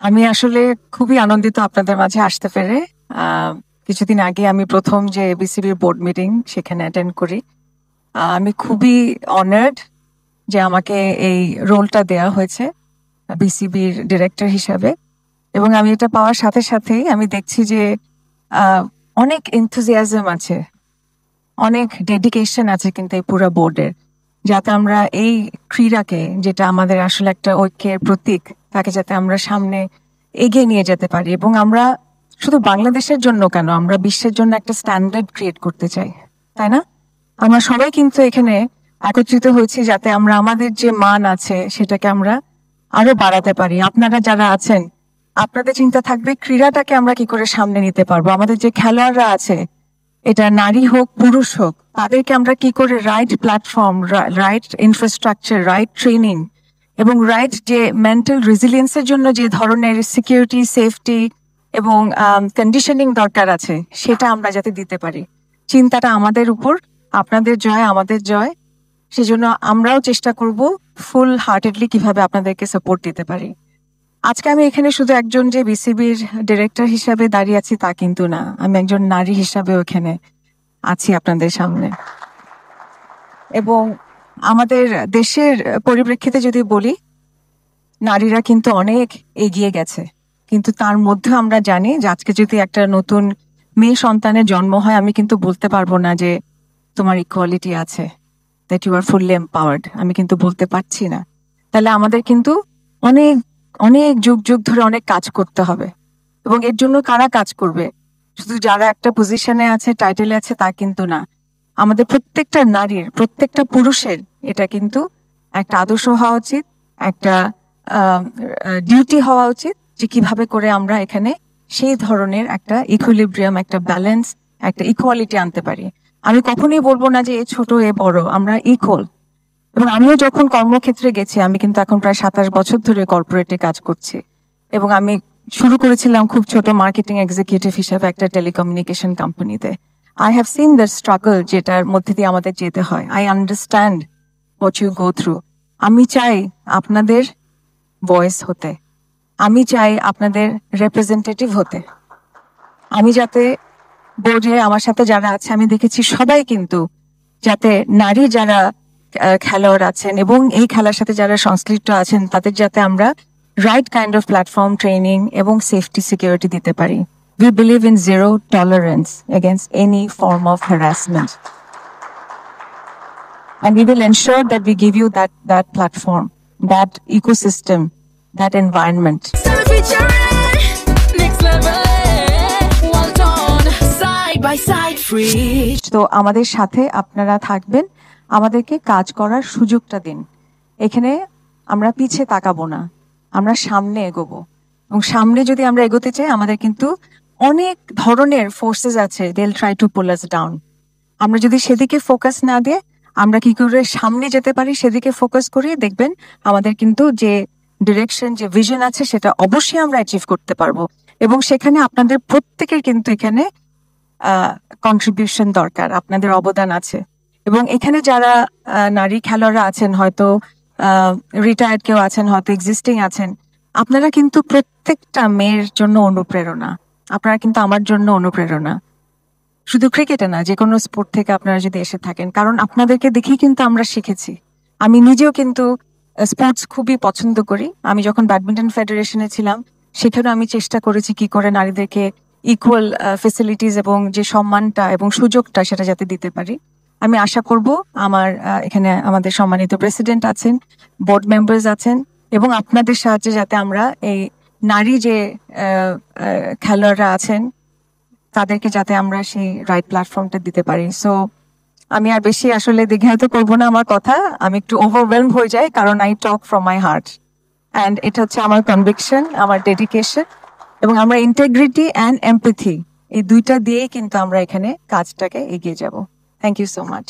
আমি আসলে খুবই আনন্দিত আপনাদের মাঝে আসতে পেরে। কিছুদিন আগে আমি প্রথম যে বিসিবির বোর্ড মিটিং সেখানে অ্যাটেন্ড করি। আমি খুবই অনার্ড যে আমাকে এই রোলটা দেয়া হয়েছে বিসিবির ডিরেক্টর হিসাবে, এবং আমি এটা পাওয়ার সাথে সাথেই আমি দেখছি যে অনেক এনথুজিয়াজম আছে, অনেক ডেডিকেশন আছে কিন্তু এই পুরো বোর্ডের, যাতে আমরা এই ক্রীড়াকে, যেটা আমাদের আসলে একটা ঐক্যের প্রতীক, তাকে যাতে আমরা সামনে এগিয়ে নিয়ে যেতে পারি। এবং আমরা শুধু বাংলাদেশের জন্য কেন, আমরা বিশ্বের জন্য একটা স্ট্যান্ডার্ড ক্রিয়েট করতে চাই, তাই না? আমরা সবাই কিন্তু এখানে একত্রিত হয়েছি যাতে আমরা আমাদের যে মান আছে সেটাকে আমরা আরো বাড়াতে পারি। আপনারা যারা আছেন, আপনাদের চিন্তা থাকবে ক্রীড়াটাকে আমরা কি করে সামনে নিতে পারবো। আমাদের যে খেলোয়াড়রা আছে, এটা নারী হোক পুরুষ হোক, তাদেরকে আমরা কি করে right platform, right infrastructure, right training এবং রাইট যে মেন্টাল রেজিলিয়েন্সের জন্য যে ধরনের সিকিউরিটি, সেফটি এবং কন্ডিশনিং দরকার আছে, সেটা আমরা যাতে দিতে পারি। চিন্তাটা আমাদের উপর, আপনাদের জয় আমাদের জয়। সেজন্য আমরাও চেষ্টা করব ফুল হার্টেডলি কিভাবে আপনাদেরকে সাপোর্ট দিতে পারি। আজকে আমি এখানে শুধু একজন যে বিসিবির ডিরেক্টর হিসাবে দাঁড়িয়ে আছি তা কিন্তু না, আমি একজন নারী হিসাবেও এখানে আছি আপনাদের সামনে। এবং আমাদের দেশের পরিপ্রেক্ষিতে যদি বলি, নারীরা কিন্তু অনেক এগিয়ে গেছে, কিন্তু তার মধ্যে আমরা জানি যে আজকে যদি একটা নতুন মেয়ে সন্তানের জন্ম হয়, আমি কিন্তু বলতে পারবো না যে তোমার ইকুয়ালিটি আছে, that you are fully empowered. আমি কিন্তু বলতে পারছি না। তাহলে আমাদের কিন্তু অনেক অনেক যুগ যুগ ধরে অনেক কাজ করতে হবে। এবং এর জন্য কারা কাজ করবে? শুধু যারা একটা পজিশনে আছে, টাইটেলে আছে, তা কিন্তু না। আমাদের প্রত্যেকটা নারীর, প্রত্যেকটা পুরুষের এটা কিন্তু একটা আদর্শ হওয়া উচিত, একটা ডিউটি হওয়া উচিত, যে কিভাবে করে আমরা এখানে সেই ধরনের একটা ইকুইলিব্রিয়াম, একটা ব্যালেন্স, একটা ইকুয়ালিটি আনতে পারি। আমি কখনোই বলবো না যে এ ছোট এ বড়, আমরা ইকুয়াল। এবং আমিও যখন কর্মক্ষেত্রে গেছি, আমি কিন্তু এখন প্রায় 27 বছর ধরে কর্পোরেটে কাজ করছি, এবং আমি শুরু করেছিলাম খুব ছোট মার্কেটিং এক্সিকিউটিভ হিসেবে একটা টেলিকমিউনিকেশন কোম্পানিতে। I have seen the struggle যেটার মধ্যে দিয়ে আমাদের যেতে হয়। I understand what you go through. আমি চাই আপনাদের ভয়েস হতে, আমি চাই আপনাদের রিপ্রেজেন্টেটিভ হতে। আমি যাতে বোর্ডে আমার সাথে যারা আছে, আমি দেখেছি সবাই কিন্তু যাতে নারী যারা খেলোয়াড় আছেন এবং এই খেলার সাথে যারা সংশ্লিষ্ট আছেন, তাদের যাতে আমরা right kind of platform, training এবং সেফটি সিকিউরিটি দিতে পারি। We believe in zero tolerance against any form of harassment. And we will ensure that we give you that platform, that ecosystem, that environment. তো আমাদের সাথে আপনারা থাকবেন, আমাদেরকে কাজ করার সুযোগটা দিন। এখানে আমরা পিছে তাকাবো না, আমরা সামনে এগোবো। এবং সামনে যদি আমরা এগোতে চাই, আমাদের কিন্তু অনেক ধরনের ফোর্সেস আছে, they will try to pull us down. আমরা যদি সেদিকে ফোকাস না দিয়ে আমরা কি করে সামনে যেতে পারি সেদিকে ফোকাস করি, দেখবেন আমাদের কিন্তু যে ডিরেকশন, যে ভিশন আছে, সেটা অবশ্যই আমরা অ্যাচিভ করতে পারবো। এবং সেখানে আপনাদের প্রত্যেকের কিন্তু এখানে কন্ট্রিবিউশন দরকার, আপনাদের অবদান আছে। এবং এখানে যারা নারী খেলোয়াড়রা আছেন, হয়তো রিটায়ার্ড কেউ আছেন, হয়তো এক্সিস্টিং আছেন, আপনারা কিন্তু প্রত্যেকটা মেয়ের জন্য অনুপ্রেরণা। আপনারা কিন্তু আমার জন্য অনুপ্রেরণা, শুধু ক্রিকেটে না, যে কোনো স্পোর্ট থেকে আপনারা যদি এসে থাকেন, কারণ আপনাদেরকে দেখেই কিন্তু আমরা শিখেছি। আমি নিজেও কিন্তু স্পোর্টস খুবই পছন্দ করি। আমি যখন ব্যাডমিন্টন ফেডারেশনে ছিলাম, সেখানেও আমি চেষ্টা করেছি কি করে নারীদেরকে ইকুয়াল ফেসিলিটিস এবং যে সম্মানটা এবং সুযোগটা সেটা যাতে দিতে পারি। আমি আশা করব আমার এখানে আমাদের সম্মানিত প্রেসিডেন্ট আছেন, বোর্ড মেম্বার্স আছেন, এবং আপনাদের সাহায্যে যাতে আমরা এই নারী যে খেলোয়াড়রা আছেন, তাদেরকে যাতে আমরা সেই রাইট প্ল্যাটফর্মটা দিতে পারি। সো আমি আর বেশি আসলে দীর্ঘায়িত করবো না আমার কথা। আমি একটু ওভারওয়েলম হয়ে যাই, কারণ I talk from my heart, and এটা হচ্ছে আমার কনভিকশন, আমার ডেডিকেশন, এবং আমরা ইন্টেগ্রিটি অ্যান্ড এমপ্যাথি, এই দুইটা দিয়েই কিন্তু আমরা এখানে কাজটাকে এগিয়ে যাব। Thank you so much.